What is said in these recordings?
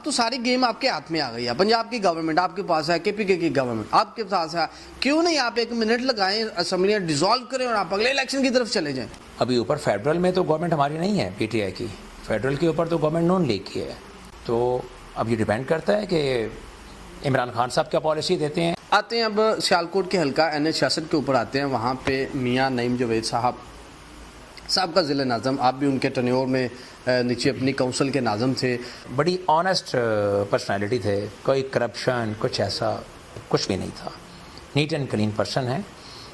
اب تو ساری گیم آپ کے ہاتھ میں آ گئی ہے. پنجاب کی گورنمنٹ آپ کے پاس ہے, کے پی کے کی گورنمنٹ آپ کے پاس ہے. کیوں نہیں آپ ایک منٹ لگائیں, اسمبلیاں ڈیزالو کریں اور آپ اگلے الیکشن کی طرف چلے جائیں. ابھی اوپر فیڈرل میں تو گورنمنٹ ہماری نہیں ہے, پی ٹی آئی کی. فیڈرل کے اوپر تو گورنمنٹ نون لیگ کی ہے. تو اب یہ ڈیپینڈ کرتا ہے کہ عمران خان صاحب کیا پالیسی دیتے ہیں. آتے ہیں اب سیالکوٹ کے حلقہ NH-66 کے اوپر آتے ہیں. وہاں پہ میاں نعیم جاوید صاحب کا ضلع ناظم, آپ بھی ان کے ٹینیور میں نیچے اپنی کونسل کے ناظم تھے. بڑی آنیسٹ پرسنالٹی تھے, کوئی کرپشن کچھ ایسا کچھ بھی نہیں تھا. نیٹ اینڈ کلین پرسن ہیں.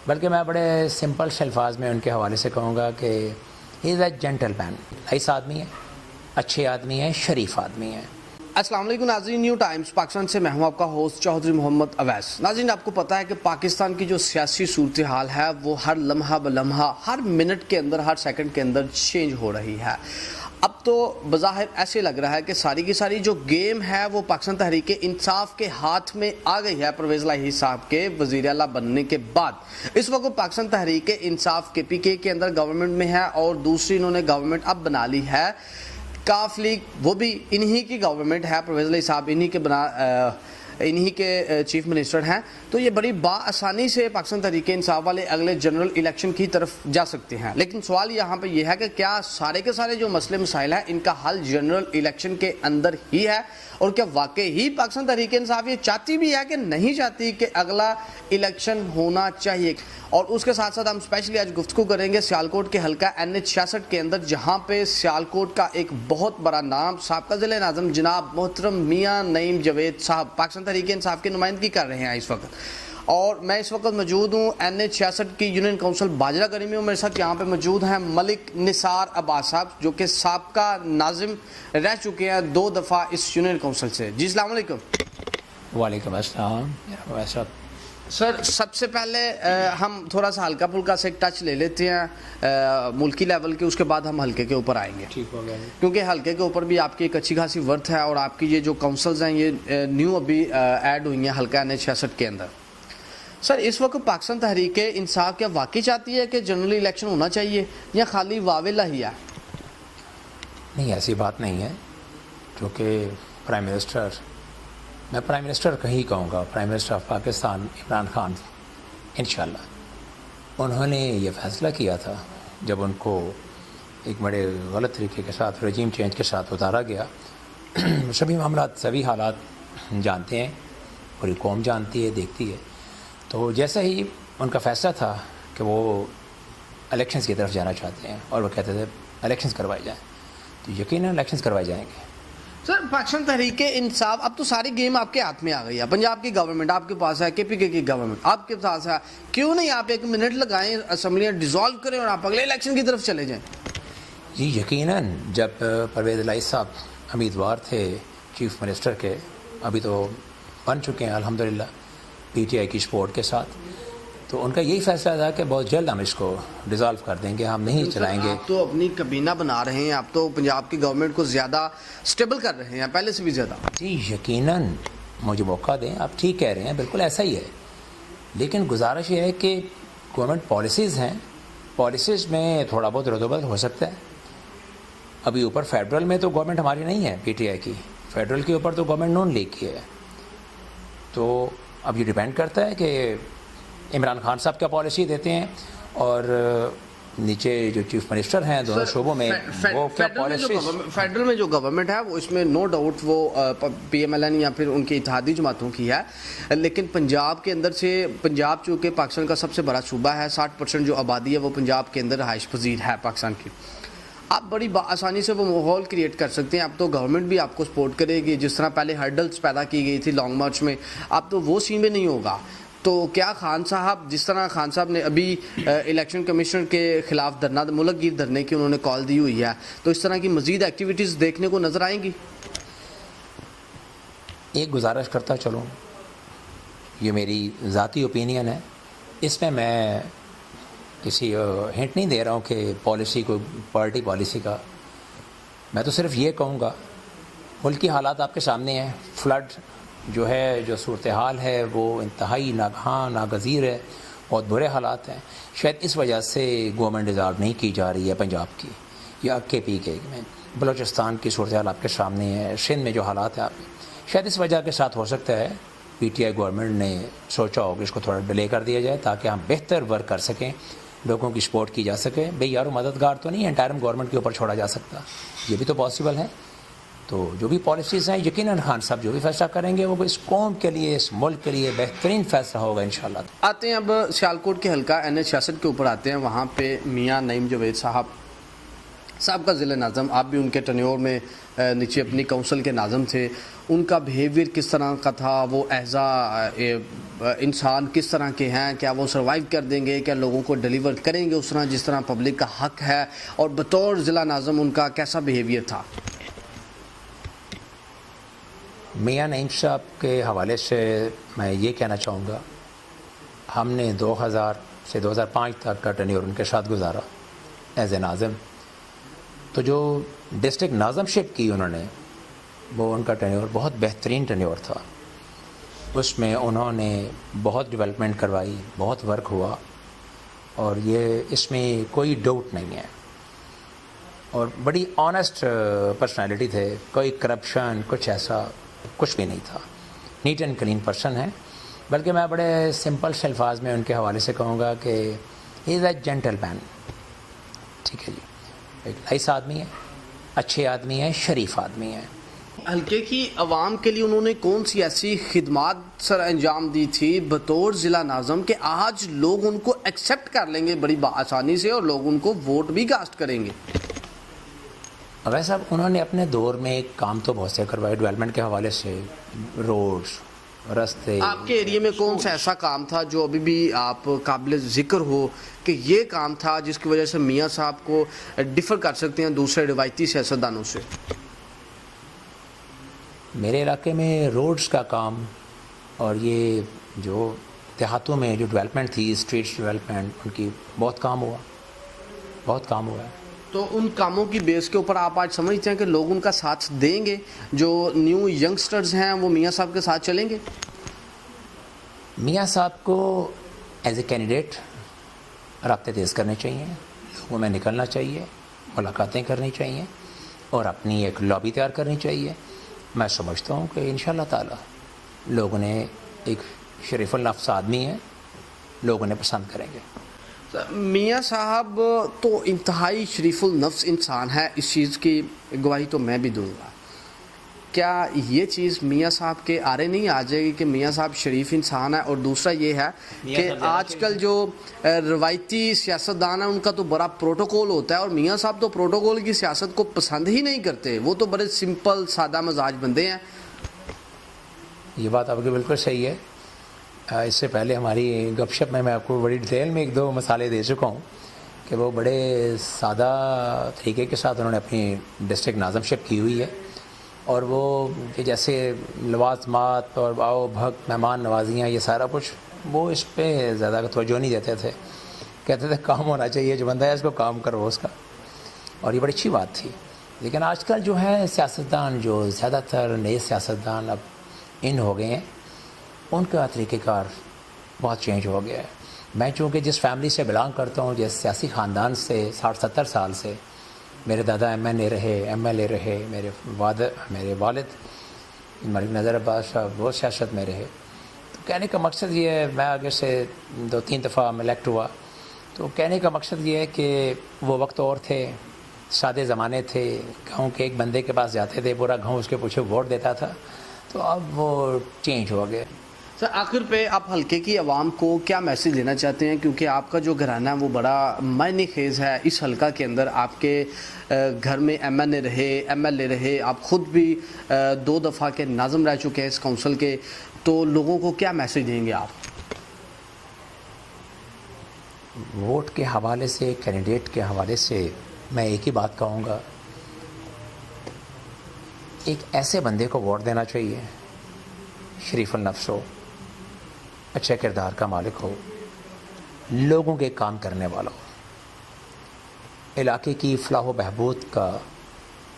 بلکہ میں بڑے سمپل سے الفاظ میں ان کے حوالے سے کہوں گا کہ ہی از اے جینٹل مین. نائس آدمی ہے, اچھے آدمی ہیں, شریف آدمی ہیں. السلام علیکم ناظرین, نیو ٹائمز پاکستان سے میں ہوں آپ کا ہوسٹ چودھری محمد اویس. ناظرین, آپ کو پتہ ہے کہ پاکستان کی جو سیاسی صورتحال ہے وہ ہر لمحہ بلمحہ, ہر منٹ کے اندر, ہر سیکنڈ کے اندر چینج ہو رہی ہے. اب تو بظاہر ایسے لگ رہا ہے کہ ساری کی ساری جو گیم ہے وہ پاکستان تحریک انصاف کے ہاتھ میں آ گئی ہے. پرویز الہی صاحب کے وزیر اعلیٰ بننے کے بعد اس وقت پاکستان تحریک انصاف کے پی کے اندر گورنمنٹ میں ہے, اور دوسری انہوں نے گورنمنٹ اب بنا لی ہے کاف لیگ, وہ بھی انہی کی گورنمنٹ ہے. پرویز الہی صاحب انہی کے چیف منسٹر ہیں. تو یہ بڑی بآسانی سے پاکستان تحریک انصاف والے اگلے جنرل الیکشن کی طرف جا سکتے ہیں. لیکن سوال یہاں پہ یہ ہے کہ کیا سارے کے سارے جو مسئلے مسائل ہیں ان کا حل جنرل الیکشن کے اندر ہی ہے, اور کیا واقعی ہی پاکستان تحریک انصاف یہ چاہتی بھی ہے کہ نہیں چاہتی کہ اگلا الیکشن ہونا چاہیے. اور اس کے ساتھ ساتھ ہم اسپیشلی آج گفتگو کریں گے سیالکوٹ کے حلقہ NH-66 کے اندر, جہاں پہ سیالکوٹ کا ایک بہت بڑا نام سابقہ ضلع ناظم جناب محترم میاں نعیم جاوید صاحب پاکستان تحریک انصاف کی نمائندگی کر رہے ہیں اس وقت. اور میں اس وقت موجود ہوں NH-66 کی یونین کونسل باجرہ گری میں. میرے ساتھ یہاں پہ موجود ہیں ملک نثار عباس صاحب, جو کہ سابقہ ناظم رہ چکے ہیں 2 دفعہ اس یونین کونسل سے. جی السلام علیکم. وعلیکم السلام. سر, سب سے پہلے ہم تھوڑا سا ہلکا پھلکا سے ایک ٹچ لے لیتے ہیں ملکی لیول کے, اس کے بعد ہم ہلکے کے اوپر آئیں گے. ٹھیک ہو گیا, کیونکہ ہلکے کے اوپر بھی آپ کی ایک اچھی خاصی ورتھ ہے, اور آپ کی یہ جو کونسلز ہیں یہ نیو ابھی ایڈ ہوئی ہیں حلقہ NH-66 کے اندر. سر, اس وقت پاکستان تحریک انصاف کیا واقعی چاہتی ہے کہ جنرل الیکشن ہونا چاہیے, یا خالی واویلا ہی ہے؟ نہیں, ایسی بات نہیں ہے. کیونکہ میں پرائم منسٹر کہیں کہوں گا, prime minister of Pakistan Imran Khan انشاءاللہ, انہوں نے یہ فیصلہ کیا تھا جب ان کو ایک بڑے غلط طریقے کے ساتھ رجیم چینج کے ساتھ اتارا گیا. سبھی معاملات, سبھی حالات جانتے ہیں, پوری قوم جانتی ہے, دیکھتی ہے. تو جیسا ہی ان کا فیصلہ تھا کہ وہ الیکشنز کی طرف جانا چاہتے ہیں, اور وہ کہتے تھے الیکشنز کروائے جائیں, تو یقیناً الیکشنز کروائے جائیں گے. سر, پاکستان تحریک انصاف, اب تو ساری گیم آپ کے ہاتھ میں آ گئی ہے. پنجاب کی گورنمنٹ آپ کے پاس ہے, کے پی کے کی گورنمنٹ آپ کے پاس ہے. کیوں نہیں آپ ایک منٹ لگائیں, اسمبلیاں ڈیزالو کریں اور آپ اگلے الیکشن کی طرف چلے جائیں. جی یقیناً, جب پرویز الہی صاحب امیدوار تھے چیف منسٹر کے, ابھی تو بن چکے ہیں الحمدللہ پی ٹی آئی کی سپورٹ کے ساتھ, تو ان کا یہی فیصلہ تھا کہ بہت جلد ہم اس کو ڈیزالو کر دیں گے, ہم نہیں چلائیں گے. آپ تو اپنی کابینہ بنا رہے ہیں, آپ تو پنجاب کی گورنمنٹ کو زیادہ سٹیبل کر رہے ہیں, پہلے سے بھی زیادہ. جی یقیناً, مجھے موقع دیں, آپ ٹھیک کہہ رہے ہیں, بالکل ایسا ہی ہے. لیکن گزارش یہ ہے کہ گورنمنٹ پالیسیز ہیں, پالیسیز میں تھوڑا بہت رد و بدل ہو سکتا ہے. ابھی اوپر فیڈرل میں تو گورنمنٹ ہماری نہیں ہے, پی ٹی آئی کی. فیڈرل کے اوپر تو گورنمنٹ نون لیگ کی ہے. تو اب یہ ڈیپینڈ کرتا ہے کہ عمران خان صاحب کیا پالیسی دیتے ہیں, اور نیچے جو چیف منسٹر ہیں دونوں شعبوں میں وہ کیا پالیسی. فیڈرل میں جو گورنمنٹ ہے وہ اس میں نو ڈاؤٹ وہ PMLN یا پھر ان کی اتحادی جماعتوں کی ہے. لیکن پنجاب کے اندر سے, پنجاب چونکہ پاکستان کا سب سے بڑا صوبہ ہے, 60% جو آبادی ہے وہ پنجاب کے اندر رہائش پذیر ہے پاکستان کی. آپ بڑی آسانی سے وہ ماحول کریٹ کر سکتے ہیں. اب تو گورنمنٹ بھی آپ کو سپورٹ کرے گی, جس طرح پہلے ہرڈلز پیدا کی گئی تھی لانگ مارچ میں, اب تو وہ سین میں نہیں ہوگا. تو کیا خان صاحب, جس طرح خان صاحب نے ابھی الیکشن کمیشنر کے خلاف دھرنا, ملک گیر دھرنے کی انہوں نے کال دی ہوئی ہے, تو اس طرح کی مزید ایکٹیویٹیز دیکھنے کو نظر آئیں گی؟ ایک گزارش کرتا چلوں, یہ میری ذاتی اوپینین ہے, اس میں کسی ہنٹ نہیں دے رہا ہوں کہ پالیسی کو, پارٹی پالیسی کا. میں تو صرف یہ کہوں گا, ملکی حالات آپ کے سامنے ہیں. فلڈ جو ہے, جو صورتحال ہے وہ انتہائی ناگہاں ناگزیر ہے, بہت برے حالات ہیں. شاید اس وجہ سے گورنمنٹ ڈیزالو نہیں کی جا رہی ہے پنجاب کی یا کے پی کے میں. بلوچستان کی صورتحال آپ کے سامنے ہے, سندھ میں جو حالات ہیں آپ شاید اس وجہ کے ساتھ ہو سکتا ہے پی ٹی آئی گورنمنٹ نے سوچا ہو کہ اس کو تھوڑا ڈیلے کر دیا جائے تاکہ ہم بہتر ورک کر سکیں, لوگوں کی سپورٹ کی جا سکے. بھئی یارو مددگار تو نہیں انٹائرم گورنمنٹ کے اوپر چھوڑا جا سکتا, یہ بھی تو پاسبل ہے. تو جو بھی پالیسیز ہیں یقیناً خان صاحب جو بھی فیصلہ کریں گے وہ اس قوم کے لیے, اس ملک کے لیے بہترین فیصلہ ہوگا انشاءاللہ. آتے ہیں اب سیالکوٹ کے حلقہ NH66 کے اوپر آتے ہیں. وہاں پہ میاں نعیم جاوید صاحب کا ضلع ناظم, آپ بھی ان کے ٹینیور میں نیچے اپنی کونسل کے ناظم تھے. ان کا بیہیویئر کس طرح کا تھا, وہ ایز انسان کس طرح کے ہیں, کیا وہ سروائیو کر دیں گے, کیا لوگوں کو ڈیلیور کریں گے اس طرح جس طرح پبلک کا حق ہے, اور بطور ضلع ناظم ان کا کیسا بیہیویئر تھا؟ میاں نعیم صاحب کے حوالے سے میں یہ کہنا چاہوں گا, ہم نے 2000 سے 2005 تک کا ٹینیور ان کے ساتھ گزارا ایز اے ناظم. تو جو ڈسٹرکٹ ناظم شپ کی انہوں نے, وہ ان کا ٹینیور بہت بہترین ٹینیور تھا. اس میں انہوں نے بہت ڈیولپمنٹ کروائی, بہت ورک ہوا, اور یہ اس میں کوئی ڈاؤٹ نہیں ہے. اور بڑی آنیسٹ پرسنالٹی تھے, کوئی کرپشن کچھ ایسا کچھ بھی نہیں تھا. نیٹ اینڈ کلین پرسن ہے. بلکہ میں بڑے سمپل سے الفاظ میں ان کے حوالے سے کہوں گا کہ ہی از اے جینٹل مین. ٹھیک ہے جی, ایک نائس آدمی ہے, اچھے آدمی ہے, شریف آدمی ہے. حلقے کی عوام کے لیے انہوں نے کون سی ایسی خدمات سر انجام دی تھی بطور ضلع ناظم کہ آج لوگ ان کو ایکسیپٹ کر لیں گے بڑی آسانی سے, اور لوگ ان کو ووٹ بھی کاسٹ کریں گے؟ اویس صاحب انہوں نے اپنے دور میں کام تو بہت سے کروائے ڈیولپمنٹ کے حوالے سے, روڈز, راستے. آپ کے ایریے میں کون سا ایسا کام تھا جو ابھی بھی آپ قابل ذکر ہو کہ یہ کام تھا جس کی وجہ سے میاں صاحب کو ڈفر کر سکتے ہیں دوسرے روایتی سیاستدانوں سے؟ میرے علاقے میں روڈز کا کام, اور یہ جو دیہاتوں میں جو ڈیولپمنٹ تھی, اسٹریٹس ڈیولپمنٹ, ان کی بہت کام ہوا ہے. تو ان کاموں کی بیس کے اوپر آپ آج سمجھتے ہیں کہ لوگ ان کا ساتھ دیں گے, جو نیو ینگسٹرز ہیں وہ میاں صاحب کے ساتھ چلیں گے؟ میاں صاحب کو ایز اے کینڈیڈیٹ رابطے تیز کرنے چاہیے, لوگوں میں نکلنا چاہیے, ملاقاتیں کرنی چاہیے, اور اپنی ایک لابی تیار کرنی چاہیے. میں سمجھتا ہوں کہ انشاءاللہ تعالی لوگوں نے, ایک شریف النفس آدمی ہے, لوگوں نے پسند کریں گے. میاں صاحب تو انتہائی شریف النفس انسان ہے, اس چیز کی گواہی تو میں بھی دوں گا. کیا یہ چیز میاں صاحب کے آرے نہیں آ جائے گی کہ میاں صاحب شریف انسان ہے؟ اور دوسرا یہ ہے کہ آج کل جو روایتی سیاستدان ہیں ان کا تو بڑا پروٹوکول ہوتا ہے, اور میاں صاحب تو پروٹوکول کی سیاست کو پسند ہی نہیں کرتے, وہ تو بڑے سمپل سادہ مزاج بندے ہیں. یہ بات آپ کی بالکل صحیح ہے. اس سے پہلے ہماری گپ شپ میں آپ کو بڑی ڈیٹیل میں 1-2 مثالیں دے چکا ہوں کہ وہ بڑے سادہ طریقے کے ساتھ انہوں نے اپنی ڈسٹرکٹ ناظم شپ کی ہوئی ہے. اور وہ جیسے لوازمات اور آؤ بھگت مہمان نوازیاں یہ سارا کچھ, وہ اس پہ زیادہ توجہ نہیں دیتے تھے. کہتے تھے کام ہونا چاہیے, جو بندہ ہے اس کو کام کرو اس کا, اور یہ بڑی اچھی بات تھی. لیکن آج کل جو ہے سیاستدان, جو زیادہ تر نئے سیاستدان اب ان ہو گئے ہیں, ان کا طریقہ کار بہت چینج ہو گیا ہے. میں چونکہ جس فیملی سے بلانگ کرتا ہوں, جس سیاسی خاندان سے 60-70 سال سے, میرے دادا ایم ایل اے رہے, میرے والد ملک نظر عباس صاحب وہ سیاست میں رہے. تو کہنے کا مقصد یہ ہے, میں آگے سے 2-3 دفعہ الیکٹ ہوا, تو کہنے کا مقصد یہ ہے کہ وہ وقت اور تھے, سادے زمانے تھے. گاؤں کے ایک بندے کے پاس جاتے تھے, پورا گاؤں اس کے پیچھے ووٹ دیتا تھا. تو اب وہ چینج ہو گیا. سر آخر پہ آپ حلقے کی عوام کو کیا میسیج دینا چاہتے ہیں؟ کیونکہ آپ کا جو گھرانہ ہے وہ بڑا معنی خیز ہے اس حلقہ کے اندر. آپ کے گھر میں ایم ایل اے رہے, آپ خود بھی 2 دفعہ کے ناظم رہ چکے ہیں اس کونسل کے. تو لوگوں کو کیا میسیج دیں گے آپ؟ ووٹ کے حوالے سے, کینڈیڈیٹ کے حوالے سے میں ایک ہی بات کہوں گا, ایک ایسے بندے کو ووٹ دینا چاہیے, شریف النفس ہو, اچھے کردار کا مالک ہو, لوگوں کے کام کرنے والا ہو, علاقے کی فلاح و بہبود کا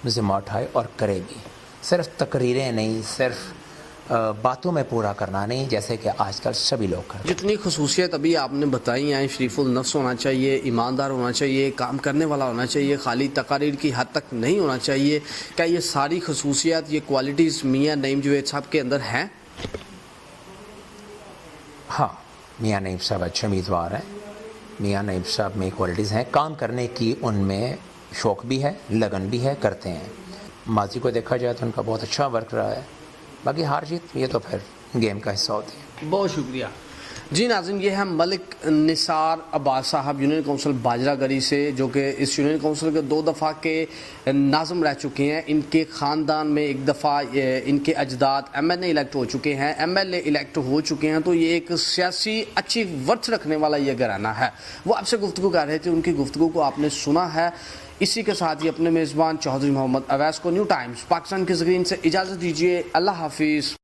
ذمہ اٹھائے اور کرے بھی. صرف تقریریں نہیں, صرف باتوں میں پورا کرنا نہیں جیسے کہ آج کل سبھی لوگ کرتے ہیں. جتنی خصوصیت ابھی آپ نے بتائی ہیں، شریف النفس ہونا چاہیے، ایماندار ہونا چاہیے، کام کرنے والا ہونا چاہیے، خالی تقاریر کی حد تک نہیں ہونا چاہیے، کیا یہ ساری خصوصیات، یہ کوالٹیز میاں نعیم جوید صاحب کے اندر ہیں؟ ہاں، میاں نعیم صاحب اچھے امیدوار ہیں. میاں نعیم صاحب میں کوالٹیز ہیں، کام کرنے کی ان میں شوق بھی ہے، لگن بھی ہے، کرتے ہیں. ماضی کو دیکھا جائے تو ان کا بہت اچھا ورک رہا ہے. باقی ہار جیت یہ تو پھر گیم کا حصہ ہوتی ہے. بہت شکریہ. جی ناظرین، یہ ہے ملک نثار عباس صاحب یونین کونسل باجرہ گری سے، جو کہ اس یونین کونسل کے 2 دفعہ کے ناظم رہ چکے ہیں. ان کے خاندان میں ایک دفعہ ان کے اجداد ایم این اے الیکٹ ہو چکے ہیں، ایم ایل اے الیکٹ ہو چکے ہیں، تو یہ ایک سیاسی اچھی ورث رکھنے والا یہ گھرانہ ہے. وہ آپ سے گفتگو کر رہے تھے، ان کی گفتگو کو آپ نے سنا ہے. اسی کے ساتھ ہی اپنے میزبان چودھری محمد اویس کو نیو ٹائمز پاکستان کی اسکرین سے اجازت دیجیے. اللہ حافظ.